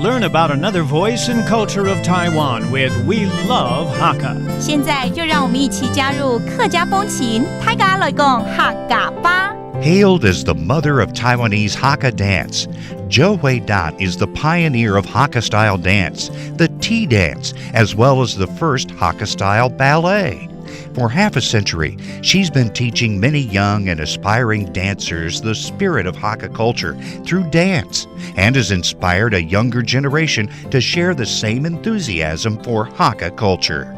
learn about another voice and culture of Taiwan with We Love Hakka. 现在就让我们一起加入客家风情，大家来讲客家吧。Hailed as the mother of Taiwanese Hakka dance, Zhou Huidan is the pioneer of Hakka-style dance, the tea dance, as well as the first Hakka-style ballet. For half a century, she's been teaching many young and aspiring dancers the spirit of Hakka culture through dance and has inspired a younger generation to share the same enthusiasm for Hakka culture.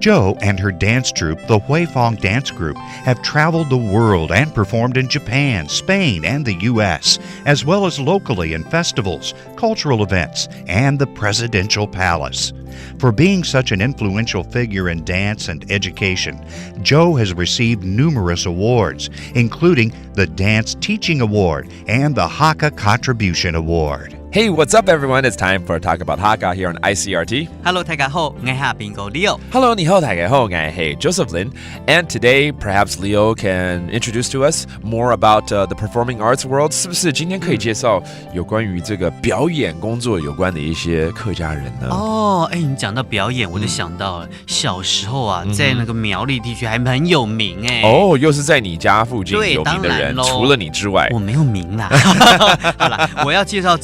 Zhou and her dance troupe, the Huifeng Dance Group, have traveled the world and performed in Japan, Spain, and the U.S., as well as locally in festivals, cultural events, and the Presidential Palace. For being such an influential figure in dance and education, Zhou has received numerous awards, including the Dance Teaching Award and the Hakka Contribution Award. Hey, what's up, everyone? It's time for Talk About Hakka here on Icrt. Hello, 大家好，我係邊個 Leo。 Hello, 你好，大家好，我係 Joseph Lin. And today, perhaps Leo can introduce to us more about the performing arts world. 是不是今天可以介绍有关于这个表演工作有关的一些客家人呢？你讲到表演，我就想到了小时候啊，在那个苗栗地区还很有名又是在你家附近有名的人，除了你之外，我没有名啦。好了，我要介绍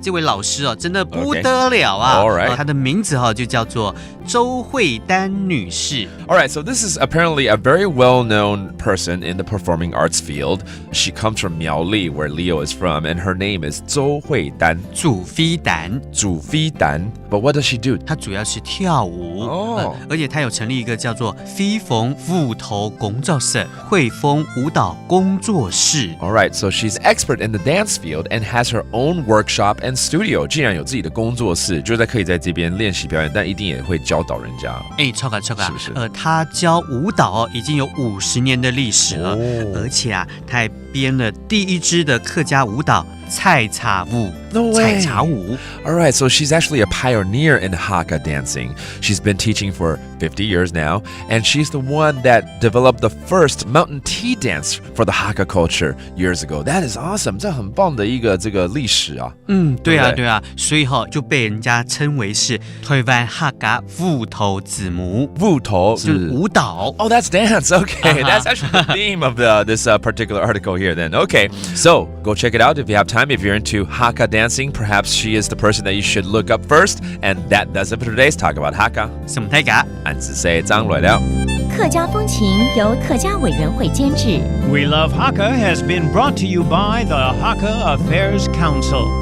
这位老师真的不得了啊！ Alright. 她的名字就叫做周慧丹女士。 Alright, so this is apparently a very well-known person in the performing arts field. She comes from Miaoli, where Leo is from, and her name is 周慧丹。祖妃丹。祖妃丹。But what does she do? 她主要是跳舞，而且她有成立一个叫做飞凤舞头工作室、汇丰舞蹈工作室。 Alright, so she's expert in the dance field and has her own workshop and studio. 既然有自己的工作室，就可以在这边练习表演，但一定也会教导人家。超卡，是不是？她教舞蹈已经有50年的历史了，而且她还编了第一支的客家舞蹈菜茶舞。No way. 菜茶舞。 Alright, so she's actually a pioneer in Hakka dancing. She's been teaching for 50 years now, and she's the one that developed the first mountain tea dance for the Hakka culture years ago. That is awesome. 这很棒的一个这个历史啊。对啊，所以就被人家称为是台湾客家舞头子母。舞头就是舞蹈。Oh, that's dance. Okay, that's actually the theme of this particular article here. Then, okay, so go check it out if you have time. If you're into Hakka dancing, perhaps she is the person that you should look up first. And that does it for today's Talk About Hakka. 什么太假？俺只say 张来了。客家风情由客家委员会监制。 We Love Hakka has been brought to you by the Hakka Affairs Council.